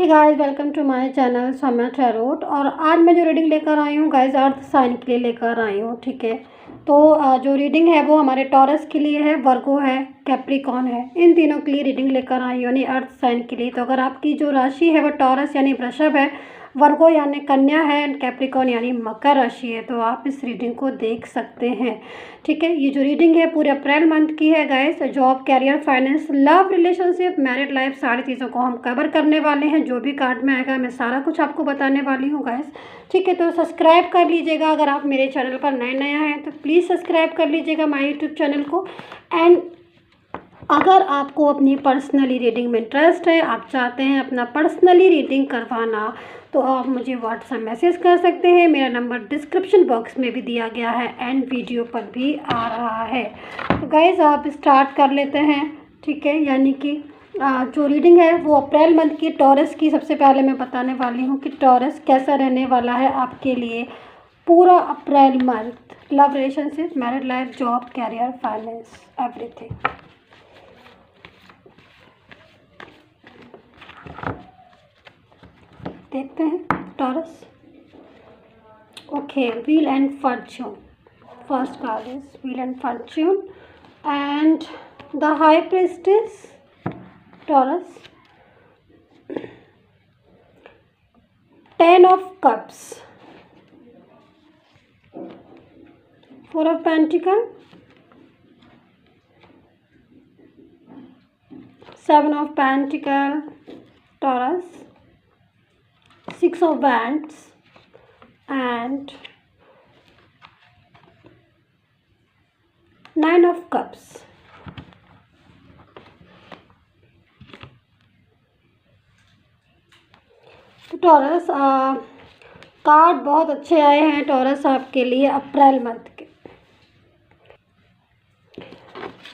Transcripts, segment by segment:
Hey guys, welcome to my channel Saumya tarot. और आज मैं जो रीडिंग लेकर आई हूँ गाइस, अर्थ साइन के लिए लेकर आई हूँ। ठीक है, तो जो रीडिंग है वो हमारे टॉरस के लिए है, वर्गो है, कैप्रिकॉन है, इन तीनों के लिए रीडिंग लेकर आई हूँ, यानी अर्थ साइन के लिए। तो अगर आपकी जो राशि है वो टॉरस यानी वृषभ है, वर्गो यानी कन्या है, एंड कैप्रिकॉन यानी मकर राशि है, तो आप इस रीडिंग को देख सकते हैं। ठीक है, ये जो रीडिंग है पूरे अप्रैल मंथ की है guys. Job, career, finance, love, relationship, married life, सारी चीज़ों को हम कवर करने वाले हैं। जो भी कार्ड में आएगा मैं सारा कुछ आपको बताने वाली हूँ गाइस। ठीक है, तो सब्सक्राइब कर लीजिएगा। अगर आप मेरे चैनल पर नया हैं तो प्लीज़ सब्सक्राइब कर लीजिएगा माय यूट्यूब चैनल को। एंड अगर आपको अपनी पर्सनली रीडिंग में इंटरेस्ट है, आप चाहते हैं अपना पर्सनली रीडिंग करवाना, तो आप मुझे व्हाट्सएप मैसेज कर सकते हैं। मेरा नंबर डिस्क्रिप्शन बॉक्स में भी दिया गया है एंड वीडियो पर भी आ रहा है। तो गाइज़ आप स्टार्ट कर लेते हैं। ठीक है, यानी कि जो रीडिंग है वो अप्रैल मंथ की टॉरस की सबसे पहले मैं बताने वाली हूँ कि टॉरस कैसा रहने वाला है आपके लिए पूरा April month. Love, relationship, married life, job, career, finance, everything. देखते हैं Taurus. Okay, wheel and fortune. First card is wheel and fortune and the high priestess Taurus. 10 of cups, 4 of pentacle, 7 of pentacle Taurus, 6 of wands and 9 of cups. तो Taurus card बहुत अच्छे आए हैं taurus आपके लिए April month के।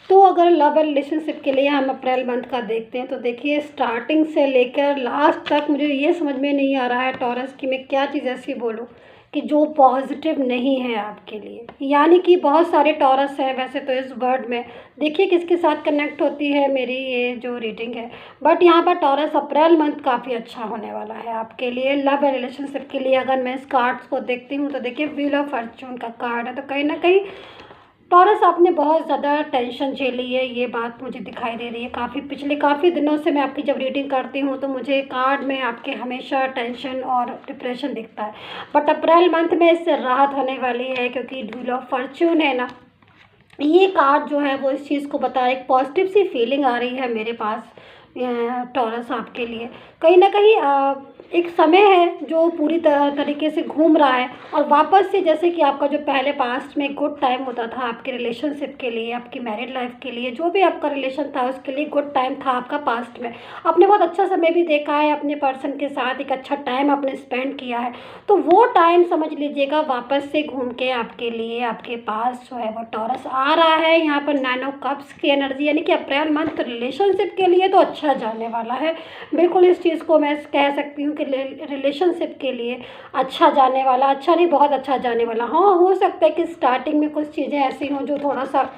तो अगर लव एंड रिलेशनशिप के लिए हम अप्रैल मंथ का देखते हैं तो देखिए, स्टार्टिंग से लेकर लास्ट तक मुझे ये समझ में नहीं आ रहा है टॉरस की मैं क्या चीज़ ऐसी बोलूँ कि जो पॉजिटिव नहीं है आपके लिए। यानी कि बहुत सारे टॉरस हैं वैसे तो इस वर्ड में, देखिए किसके साथ कनेक्ट होती है मेरी ये जो रीडिंग है। बट यहाँ पर टॉरस अप्रैल मंथ काफ़ी अच्छा होने वाला है आपके लिए लव एंड रिलेशनशिप के लिए। अगर मैं इस कार्ड्स को देखती हूँ तो देखिए, व्हील ऑफ फॉर्च्यून का कार्ड है, तो कहीं ना कहीं टॉरस आपने बहुत ज़्यादा टेंशन झेली है, ये बात मुझे दिखाई दे रही है। पिछले काफ़ी दिनों से मैं आपकी जब रीडिंग करती हूँ तो मुझे कार्ड में आपके हमेशा टेंशन और डिप्रेशन दिखता है। बट अप्रैल मंथ में इससे राहत होने वाली है, क्योंकि व्हील ऑफ फॉर्च्यून है ना, ये कार्ड जो है वो इस चीज़ को बता रहा है। एक पॉजिटिव सी फीलिंग आ रही है मेरे पास टॉरस आपके लिए। कहीं ना कहीं एक समय है जो पूरी तरीके से घूम रहा है और वापस से, जैसे कि आपका जो पहले पास्ट में गुड टाइम होता था आपके रिलेशनशिप के लिए, आपकी मैरिड लाइफ के लिए, जो भी आपका रिलेशन था उसके लिए गुड टाइम था आपका पास्ट में। आपने बहुत अच्छा समय भी देखा है अपने पर्सन के साथ, एक अच्छा टाइम आपने स्पेंड किया है। तो वो टाइम समझ लीजिएगा वापस से घूम के आपके लिए आपके पास जो है वो टॉरस आ रहा है। यहाँ पर 9 ऑफ कप्स की एनर्जी, यानी कि अप्रैल मंथ रिलेशनशिप के लिए तो अच्छा जाने वाला है। बिल्कुल इस चीज़ को मैं कह सकती हूँ कि रिलेशनशिप के लिए अच्छा जाने वाला, अच्छा नहीं बहुत अच्छा जाने वाला। हाँ, हो सकता है कि स्टार्टिंग में कुछ चीज़ें ऐसी हों जो थोड़ा सा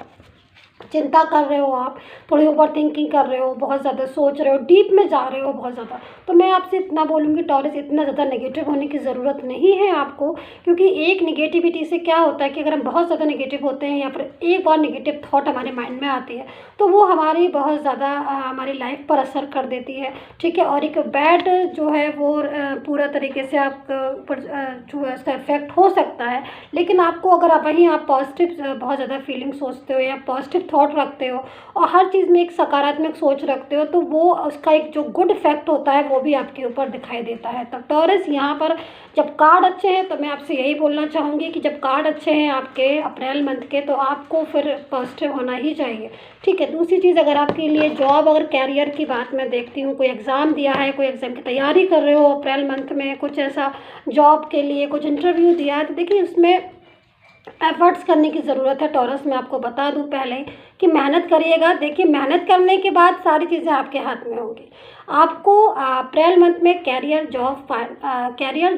चिंता कर रहे हो, आप थोड़ी ओवर थिंकिंग कर रहे हो, बहुत ज़्यादा सोच रहे हो, डीप में जा रहे हो बहुत ज़्यादा। तो मैं आपसे इतना बोलूँगी टॉरस, इतना ज़्यादा नेगेटिव होने की ज़रूरत नहीं है आपको, क्योंकि एक नेगेटिविटी से क्या होता है कि अगर हम बहुत ज़्यादा नेगेटिव होते हैं या फिर एक बार नेगेटिव थॉट हमारे माइंड में आती है तो वो हमारी बहुत ज़्यादा हमारी लाइफ पर असर कर देती है। ठीक है, और एक बैड जो है वो पूरा तरीके से आपके ऊपर जो है उसका इफेक्ट हो सकता है। लेकिन आपको अगर आप पॉजिटिव बहुत ज़्यादा फीलिंग सोचते हो या पॉजिटिव थॉट रखते हो और हर चीज़ में एक सकारात्मक सोच रखते हो, तो वो उसका एक जो गुड इफेक्ट होता है वो भी आपके ऊपर दिखाई देता है। तब टॉरस यहाँ पर जब कार्ड अच्छे हैं तो मैं आपसे यही बोलना चाहूँगी कि जब कार्ड अच्छे हैं आपके अप्रैल मंथ के तो आपको फिर पॉजिटिव होना ही चाहिए। ठीक है, दूसरी चीज़, अगर आपके लिए जॉब और कैरियर की बात मैं देखती हूँ, कोई एग्ज़ाम दिया है, कोई एग्ज़ाम की तैयारी कर रहे हो अप्रैल मंथ में, कुछ ऐसा जॉब के लिए कुछ इंटरव्यू दिया है, तो देखिए उसमें एफर्ट्स करने की ज़रूरत है टॉरस। मैं आपको बता दूं पहले कि मेहनत करिएगा। देखिए, मेहनत करने के बाद सारी चीज़ें आपके हाथ में होंगी। आपको अप्रैल मंथ में कैरियर,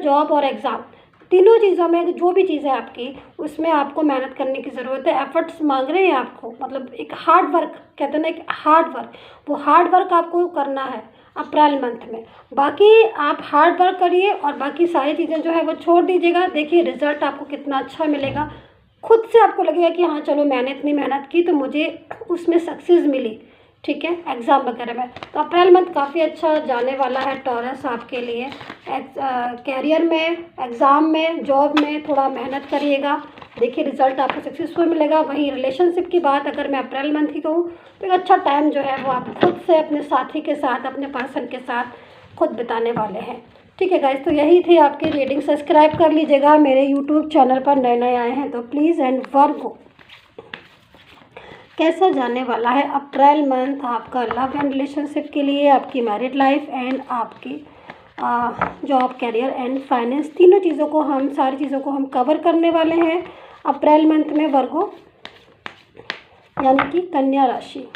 जॉब और एग्ज़ाम तीनों चीज़ों में जो भी चीज़ है आपकी, उसमें आपको मेहनत करने की ज़रूरत है। एफर्ट्स मांग रहे हैं आपको, मतलब एक हार्ड वर्क कहते हैं ना, एक हार्ड वर्क, वो हार्ड वर्क आपको करना है। अप्रैल मंथ में। बाकी आप हार्ड वर्क करिए और बाकी सारी चीज़ें जो है वो छोड़ दीजिएगा। देखिए रिज़ल्ट आपको कितना अच्छा मिलेगा, खुद से आपको लगेगा कि हाँ चलो मैंने इतनी मेहनत की तो मुझे उसमें सक्सेस मिली, ठीक है, एग्ज़ाम वगैरह में। तो अप्रैल मंथ काफ़ी अच्छा जाने वाला है टॉरस आपके लिए। कैरियर में, एग्ज़ाम में, जॉब में थोड़ा मेहनत करिएगा, देखिए रिज़ल्ट आपको सक्सेसफुल मिलेगा। वहीं रिलेशनशिप की बात अगर मैं अप्रैल मंथ की कहूँ तो एक अच्छा टाइम जो है वो आप खुद से, अपने साथी के साथ, अपने पर्सन के साथ खुद बिताने वाले हैं, ठीक है गाइस। तो यही थी आपकी रीडिंग। सब्सक्राइब कर लीजिएगा मेरे यूट्यूब चैनल पर, नए नए आए हैं तो प्लीज़। एंड वर्गो कैसा जाने वाला है अप्रैल मंथ आपका लव एंड रिलेशनशिप के लिए, आपकी मैरिड लाइफ एंड आपकी जॉब, कैरियर एंड फाइनेंस, तीनों चीज़ों को हम, सारी चीज़ों को हम कवर करने वाले हैं अप्रैल मंथ में वर्गो, यानी कि कन्या राशि।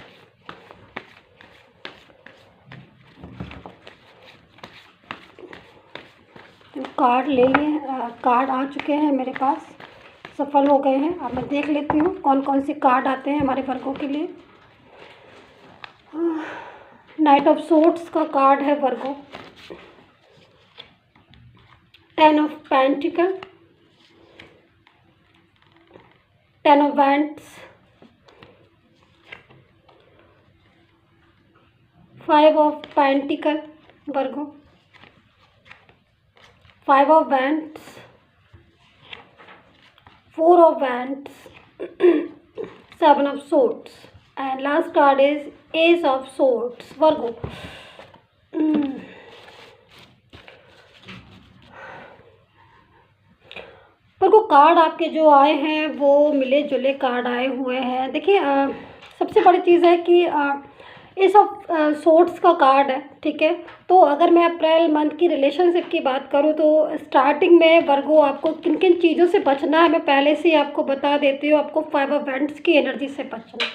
कार्ड ले लिए, कार्ड आ चुके हैं मेरे पास, सफल हो गए हैं। अब मैं देख लेती हूँ कौन कौन से कार्ड आते हैं हमारे वर्गों के लिए। नाइट ऑफ सोर्ड्स का कार्ड है वर्गो, 10 of pentacle, 10 of wands, 5 of pentacle Virgo, 5 of wands, 4 of wands, 7 of swords, and last card is Ace of Swords, Virgo. Virgo card आपके जो आए हैं वो मिले जुले कार्ड आए हुए हैं। देखिए सबसे बड़ी चीज़ है कि एस ऑफ सोर्ड्स का कार्ड है, ठीक है। तो अगर मैं अप्रैल मंथ की रिलेशनशिप की बात करूँ तो स्टार्टिंग में वर्गो आपको किन किन चीज़ों से बचना है मैं पहले से ही आपको बता देती हूँ। आपको 5 ऑफ वैंड्स की एनर्जी से बचना है,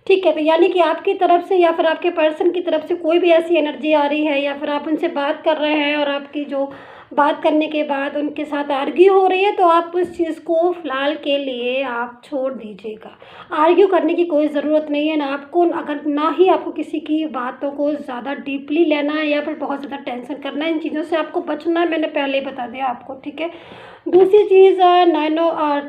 ठीक है। तो यानी कि आपकी तरफ से या फिर आपके पर्सन की तरफ से कोई भी ऐसी एनर्जी आ रही है या फिर आप उनसे बात कर रहे हैं और आपकी जो बात करने के बाद उनके साथ आर्ग्यू हो रही है, तो आप उस चीज़ को फ़िलहाल के लिए आप छोड़ दीजिएगा। आर्ग्यू करने की कोई ज़रूरत नहीं है, ना आपको, अगर ना ही आपको किसी की बातों को ज़्यादा डीपली लेना है या फिर बहुत ज़्यादा टेंशन करना है। इन चीज़ों से आपको बचना है, मैंने पहले ही बता दिया आपको, ठीक है। दूसरी चीज़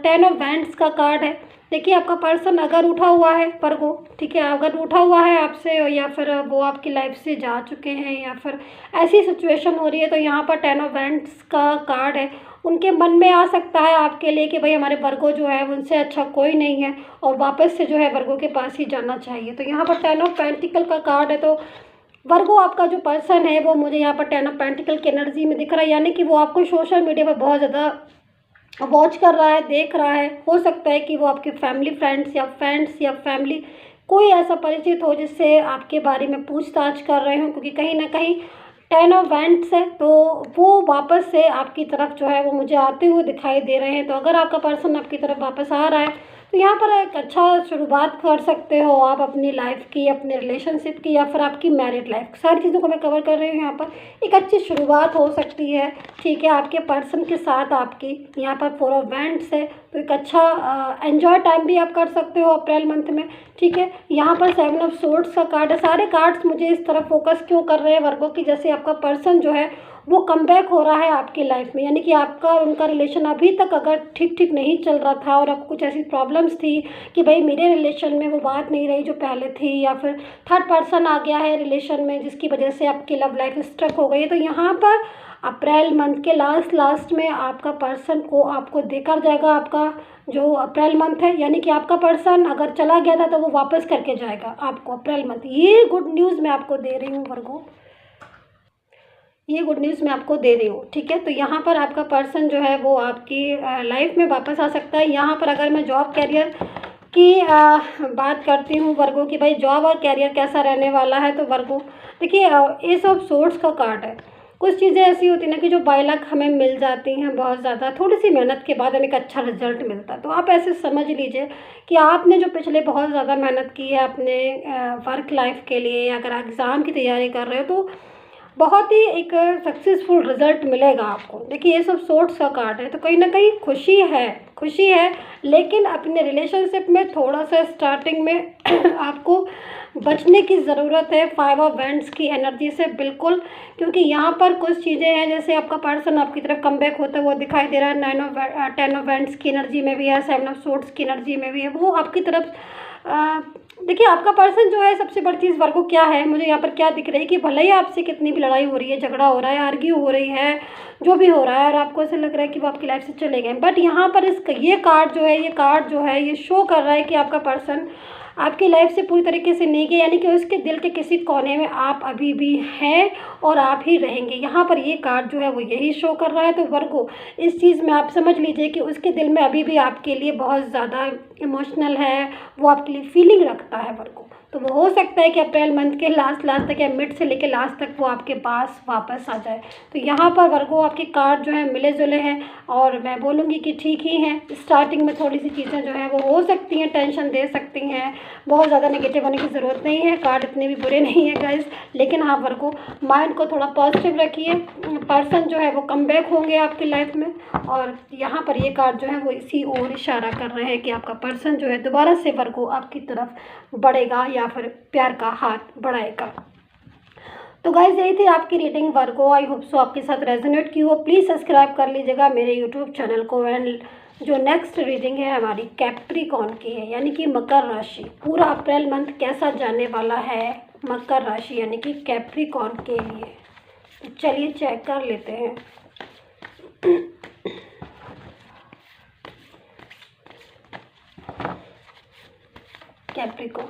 10 ऑफ वैंड्स का कार्ड है। देखिए आपका पर्सन अगर उठा हुआ है वर्गो, ठीक है, अगर उठा हुआ है आपसे या फिर वो आपकी लाइफ से जा चुके हैं या फिर ऐसी सिचुएशन हो रही है, तो यहाँ पर 10 ऑफ वैंड्स का कार्ड है। उनके मन में आ सकता है आपके लिए कि भाई हमारे वर्गो जो है उनसे अच्छा कोई नहीं है और वापस से जो है वर्गो के पास ही जाना चाहिए। तो यहाँ पर 10 ऑफ पेंटिकल का कार्ड है। तो वर्गो आपका जो पर्सन है वो मुझे यहाँ पर 10 ऑफ पेंटिकल की एनर्जी में दिख रहा है, यानी कि वो आपको सोशल मीडिया पर बहुत ज़्यादा वॉच कर रहा है, देख रहा है। हो सकता है कि वो आपके फैमिली फ्रेंड्स या फैमिली कोई ऐसा परिचित हो जिससे आपके बारे में पूछताछ कर रहे हो, क्योंकि कहीं ना कहीं 10 ऑफ वैंड्स है तो वो वापस से आपकी तरफ जो है वो मुझे आते हुए दिखाई दे रहे हैं। तो अगर आपका पर्सन आपकी तरफ वापस आ रहा है तो यहाँ पर एक अच्छा शुरुआत कर सकते हो आप अपनी लाइफ की, अपने रिलेशनशिप की या फिर आपकी मैरिड लाइफ, सारी चीज़ों को मैं कवर कर रही हूँ। यहाँ पर एक अच्छी शुरुआत हो सकती है, ठीक है, आपके पर्सन के साथ आपकी। यहाँ पर 4 ऑफ वैंड्स है तो एक अच्छा एन्जॉय टाइम भी आप कर सकते हो अप्रैल मंथ में, ठीक है। यहाँ पर 7 ऑफ सोर्ड्स का कार्ड है। सारे कार्ड्स मुझे इस तरफ फोकस क्यों कर रहे हैं वर्गो की, जैसे आपका पर्सन जो है वो कम बैक हो रहा है आपकी लाइफ में, यानी कि आपका और उनका रिलेशन अभी तक अगर ठीक नहीं चल रहा था और आपको कुछ ऐसी प्रॉब्लम्स थी कि भाई मेरे रिलेशन में वो बात नहीं रही जो पहले थी, या फिर थर्ड पर्सन आ गया है रिलेशन में जिसकी वजह से आपकी लव लाइफ स्ट्रक हो गई है, तो यहाँ पर अप्रैल मंथ के लास्ट में आपका पर्सन को आपको देकर जाएगा। आपका जो अप्रैल मंथ है, यानी कि आपका पर्सन अगर चला गया था तो वो वापस करके जाएगा आपको अप्रैल मंथ। ये गुड न्यूज़ मैं आपको दे रही हूँ वर्गो, ये गुड न्यूज़ मैं आपको दे रही हूँ, ठीक है। तो यहाँ पर आपका पर्सन जो है वो आपकी लाइफ में वापस आ सकता है। यहाँ पर अगर मैं जॉब कैरियर की बात करती हूँ वर्गो की, भाई जॉब और कैरियर कैसा रहने वाला है, तो वर्गो देखिए एस ऑफ सोर्ड्स का कार्ड है। कुछ चीज़ें ऐसी होती हैं ना कि जो बाय लक हमें मिल जाती हैं, बहुत ज़्यादा थोड़ी सी मेहनत के बाद हमें एक अच्छा रिजल्ट मिलता है। तो आप ऐसे समझ लीजिए कि आपने जो पिछले बहुत ज़्यादा मेहनत की है अपने वर्क लाइफ के लिए, अगर एग्ज़ाम की तैयारी कर रहे हो तो बहुत ही एक सक्सेसफुल रिजल्ट मिलेगा आपको। देखिए ये सब सोर्ट्स का कार्ड है, तो कहीं ना कहीं खुशी है, लेकिन अपने रिलेशनशिप में थोड़ा सा स्टार्टिंग में आपको बचने की ज़रूरत है 5 ऑफ वैंड्स की एनर्जी से, बिल्कुल। क्योंकि यहाँ पर कुछ चीज़ें हैं, जैसे आपका पर्सन आपकी तरफ कमबैक होता है वो दिखाई दे रहा है। 10 ऑफ वैंड्स की एनर्जी में भी है, 7 ऑफ सोर्ट्स की एनर्जी में भी है, वो आपकी तरफ देखिए आपका पर्सन जो है, सबसे बड़ी चीज़ वर्गो क्या है, मुझे यहाँ पर क्या दिख रही है कि भले ही आपसे कितनी भी लड़ाई हो रही है, झगड़ा हो रहा है, आर्ग्यू हो रही है, जो भी हो रहा है, और आपको ऐसा लग रहा है कि वो आपकी लाइफ से चले गए, बट यहाँ पर ये कार्ड जो है ये शो कर रहा है कि आपका पर्सन आपकी लाइफ से पूरी तरीके से नहीं गया, यानी कि उसके दिल के किसी कोने में आप अभी भी हैं और आप ही रहेंगे। यहाँ पर ये कार्ड जो है वो यही शो कर रहा है। तो वर्गो, इस चीज़ में आप समझ लीजिए कि उसके दिल में अभी भी आपके लिए बहुत ज़्यादा इमोशनल है, वो आपके लिए फीलिंग रखता है वर्गो। तो वो हो सकता है कि अप्रैल मंथ के लास्ट तक या मिड से लेकर लास्ट तक वो आपके पास वापस आ जाए। तो यहाँ पर वर्गो आपके कार्ड जो है मिले जुले हैं, और मैं बोलूँगी कि ठीक ही हैं। स्टार्टिंग में थोड़ी सी चीज़ें जो हैं वो हो सकती हैं, टेंशन दे सकती हैं, बहुत ज़्यादा नेगेटिव होने की ज़रूरत नहीं है, कार्ड इतने भी बुरे नहीं है गाइस। लेकिन हाँ वर्गो, माइंड को थोड़ा पॉजिटिव रखिए, पर्सन जो है वो कम बैक होंगे आपकी लाइफ में, और यहाँ पर ये कार्ड जो है वो इसी ओर इशारा कर रहे हैं कि आपका पर्सन जो है दोबारा से वर्गो आपकी तरफ बढ़ेगा या फिर प्यार का हाथ बढ़ाएगा। तो गाइज यही थी आपकी reading Virgo. I hope so आपके साथ रेजोनेट की हो। प्लीज़ सब्सक्राइब कर लीजिएगा मेरे यूट्यूब चैनल को। एंड जो नेक्स्ट रीडिंग है हमारी कैप्रिकॉर्न की है, यानी कि मकर राशि। पूरा अप्रैल मंथ कैसा जाने वाला है मकर राशि यानी कि कैप्रिकॉर्न के लिए, तो चलिए चेक कर लेते हैं। कैप्रिकॉर्न,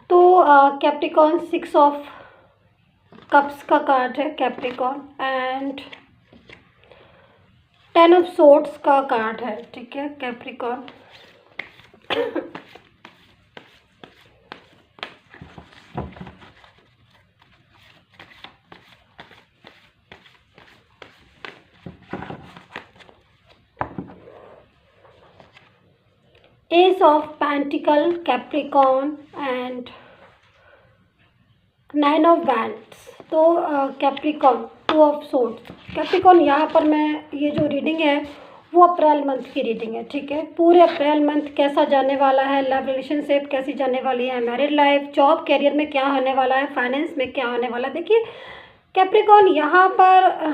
तो कैप्रिकॉर्न 6 ऑफ कप्स का कार्ड है कैप्रिकॉर्न, एंड 10 ऑफ सोर्ड्स का कार्ड है, ठीक है Capricorn. S of pentacle Capricorn and 9 of wands. तो कैप्रिकॉर्न 2 ऑफ सोर्ड्स। कैप्रिकॉर्न यहाँ पर मैं ये जो रीडिंग है वो अप्रैल मंथ की रीडिंग है, ठीक है। पूरे अप्रैल मंथ कैसा जाने वाला है, लव रिलेशनशिप कैसी जाने वाली है, मैरिड लाइफ, जॉब कैरियर में क्या होने वाला है, फाइनेंस में क्या होने वाला है। देखिए कैप्रिकॉर्न यहाँ पर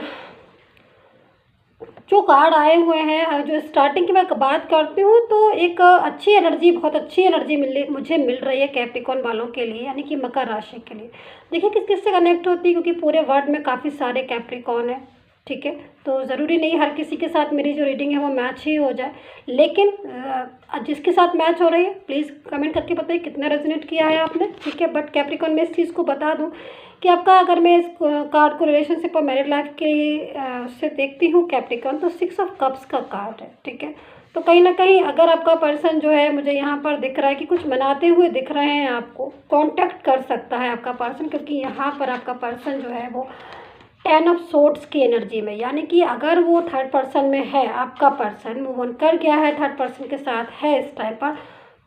जो कार्ड आए हुए हैं, जो स्टार्टिंग की मैं बात करती हूँ, तो एक अच्छी एनर्जी, बहुत अच्छी एनर्जी मुझे मिल रही है कैप्रिकॉर्न वालों के लिए, यानी कि मकर राशि के लिए। देखिए किस किस से कनेक्ट होती है, क्योंकि पूरे वर्ल्ड में काफ़ी सारे कैप्रिकॉर्न है, ठीक है। तो ज़रूरी नहीं हर किसी के साथ मेरी जो रीडिंग है वो मैच ही हो जाए, लेकिन जिसके साथ मैच हो रही है प्लीज़ कमेंट करके बताइए कितना रेजोनेट किया है आपने, ठीक है। बट कैप्रिकॉर्न में इस चीज़ को बता दूं कि आपका, अगर मैं इस कार्ड को रिलेशनशिप और मैरिड लाइफ के से देखती हूँ कैप्रिकॉर्न, तो 6 ऑफ कप्स का कार्ड है, ठीक है। तो कहीं ना कहीं अगर आपका पर्सन जो है, मुझे यहाँ पर दिख रहा है कि कुछ मनाते हुए दिख रहे हैं, आपको कांटेक्ट कर सकता है आपका पर्सन, क्योंकि यहाँ पर आपका पर्सन जो है वो 10 ऑफ सोर्ड्स की एनर्जी में, यानी कि अगर वो थर्ड पर्सन में है, आपका पर्सन मूव ऑन कर गया है, थर्ड पर्सन के साथ है इस टाइम पर,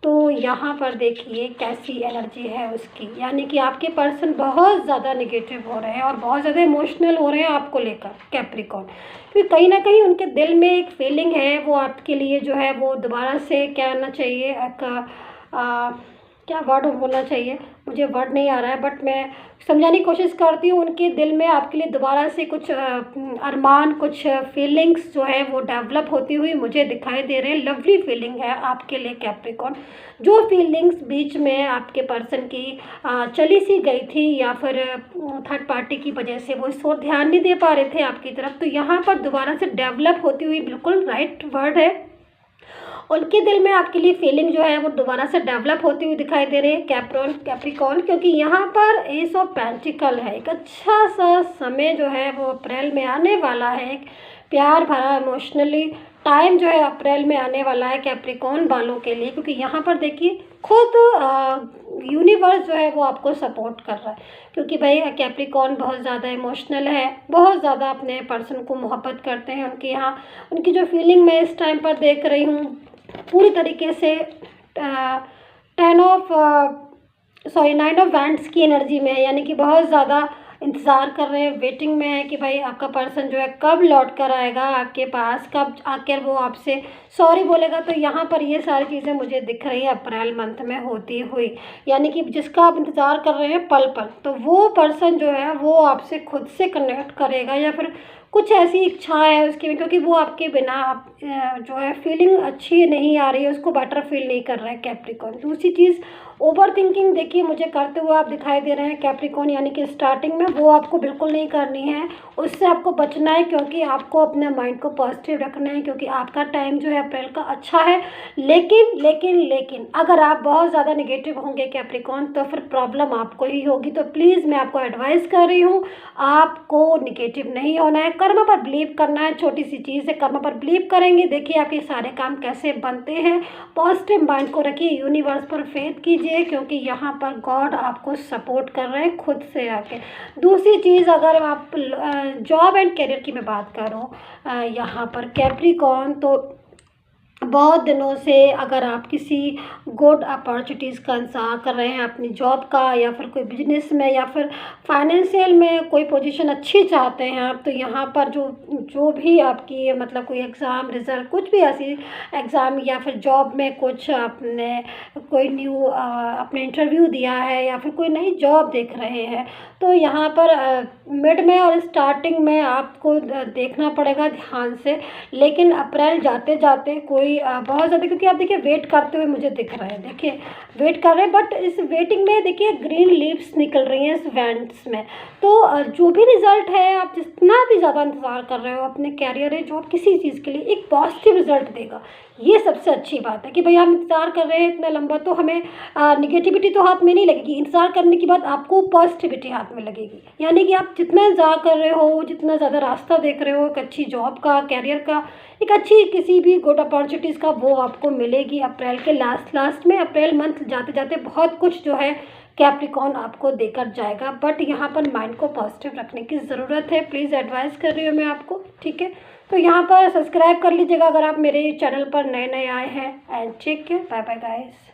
तो यहाँ पर देखिए कैसी एनर्जी है उसकी, यानी कि आपके पर्सन बहुत ज़्यादा नेगेटिव हो रहे हैं और बहुत ज़्यादा इमोशनल हो रहे हैं आपको लेकर कैप्रिकॉर्न। क्योंकि कहीं ना कहीं उनके दिल में एक फीलिंग है, वो आपके लिए जो है वो दोबारा से क्या आना चाहिए, क्या वर्ड बोलना चाहिए, मुझे वर्ड नहीं आ रहा है, बट मैं समझाने की कोशिश करती हूँ। उनके दिल में आपके लिए दोबारा से कुछ अरमान, कुछ फीलिंग्स जो है वो डेवलप होती हुई मुझे दिखाई दे रहे हैं। लवली फीलिंग है आपके लिए कैप्रिकॉर्न, जो फीलिंग्स बीच में आपके पर्सन की चली सी गई थी, या फिर थर्ड पार्टी की वजह से वो इस ओर ध्यान नहीं दे पा रहे थे आपकी तरफ, तो यहाँ पर दोबारा से डेवलप होती हुई, बिल्कुल राइट वर्ड है, उनके दिल में आपके लिए फीलिंग जो है वो दोबारा से डेवलप होती हुई दिखाई दे रही है कैप्रिकॉर्न, क्योंकि यहाँ पर एस ऑफ पेंटिकल है। एक अच्छा सा समय जो है वो अप्रैल में आने वाला है, एक प्यार भरा, इमोशनली टाइम जो है अप्रैल में आने वाला है कैप्रिकॉर्न वालों के लिए, क्योंकि यहाँ पर देखिए खुद यूनिवर्स जो है वो आपको सपोर्ट कर रहा है, क्योंकि भाई कैप्रिकॉर्न बहुत ज़्यादा इमोशनल है, बहुत ज़्यादा अपने पर्सन को मोहब्बत करते हैं। उनके यहाँ उनकी जो फीलिंग मैं इस टाइम पर देख रही हूँ पूरी तरीके से 9 ऑफ वैंड्स की एनर्जी में है, यानी कि बहुत ज़्यादा इंतज़ार कर रहे हैं, वेटिंग में है कि भाई आपका पर्सन जो है कब लौट कर आएगा आपके पास, कब आकर वो आपसे सॉरी बोलेगा। तो यहाँ पर ये सारी चीज़ें मुझे दिख रही है अप्रैल मंथ में होती हुई, यानी कि जिसका आप इंतज़ार कर रहे हैं पल पल, तो वो पर्सन जो है वो आपसे खुद से कनेक्ट करेगा, या फिर कुछ ऐसी इच्छा है उसकी भी, क्योंकि वो आपके बिना जो है फीलिंग अच्छी नहीं आ रही है, उसको बेटर फील नहीं कर रहा है कैप्रिकॉर्न। दूसरी चीज़ ओवर थिंकिंग देखिए मुझे करते हुए आप दिखाई दे रहे हैं कैप्रिकॉर्न, यानी कि स्टार्टिंग में वो आपको बिल्कुल नहीं करनी है, उससे आपको बचना है, क्योंकि आपको अपने माइंड को पॉजिटिव रखना है, क्योंकि आपका टाइम जो है अप्रैल का अच्छा है। लेकिन अगर आप बहुत ज़्यादा निगेटिव होंगे कैप्रिकॉर्न तो फिर प्रॉब्लम आपको ही होगी। तो प्लीज़ मैं आपको एडवाइस कर रही हूँ, आपको निगेटिव नहीं होना है, कर्म पर बिलीव करना है। छोटी सी चीज़ है, कर्म पर बिलीव करेंगे देखिए आपके सारे काम कैसे बनते हैं। पॉजिटिव माइंड को रखिए, यूनिवर्स पर फेथ कीजिए, क्योंकि यहाँ पर गॉड आपको सपोर्ट कर रहे हैं खुद से आके। दूसरी चीज़, अगर आप जॉब एंड करियर की मैं बात करूँ यहाँ पर कैप्रिकॉर्न, तो बहुत दिनों से अगर आप किसी गुड अपॉर्चुनिटीज़ का इंतज़ार कर रहे हैं अपनी जॉब का, या फिर कोई बिजनेस में, या फिर फाइनेंशियल में कोई पोजीशन अच्छी चाहते हैं आप, तो यहाँ पर जो भी आपकी मतलब कोई एग्ज़ाम रिज़ल्ट, कुछ भी ऐसी एग्ज़ाम या फिर जॉब में कुछ आपने कोई न्यू अपने इंटरव्यू दिया है, या फिर कोई नई जॉब देख रहे हैं, तो यहाँ पर मिड में और स्टार्टिंग में आपको देखना पड़ेगा ध्यान से। लेकिन अप्रैल जाते जाते कोई बहुत ज़्यादा, क्योंकि आप देखिए वेट करते हुए मुझे दिख रहा है, देखिए वेट कर रहे हैं, बट इस वेटिंग में देखिए ग्रीन लीव्स निकल रही हैं इस वैंड्स में। तो जो भी रिज़ल्ट है, आप जितना भी ज़्यादा इंतज़ार कर रहे हो अपने कैरियर है, जॉब, किसी चीज़ के लिए एक पॉजिटिव रिजल्ट देगा। ये सबसे अच्छी बात है कि भाई हम इंतज़ार कर रहे हैं इतना लंबा, तो हमें निगेटिविटी तो हाथ में नहीं लगेगी, इंतज़ार करने के बाद आपको पॉजिटिविटी हाथ में लगेगी। यानी कि आप जितना इंतज़ार कर रहे हो, जितना ज़्यादा रास्ता देख रहे हो एक अच्छी जॉब का, कैरियर का, एक अच्छी किसी भी गुड अपॉर्चुनिटीज़ का, वो आपको मिलेगी अप्रैल के लास्ट में। अप्रैल मंथ जाते जाते बहुत कुछ जो है कैप्रिकॉर्न आपको देकर जाएगा, बट यहाँ पर माइंड को पॉजिटिव रखने की ज़रूरत है। प्लीज़ एडवाइस कर रही हूँ मैं आपको, ठीक है। तो यहाँ पर सब्सक्राइब कर लीजिएगा अगर आप मेरे चैनल पर नए आए हैं। And take care, bye bye guys.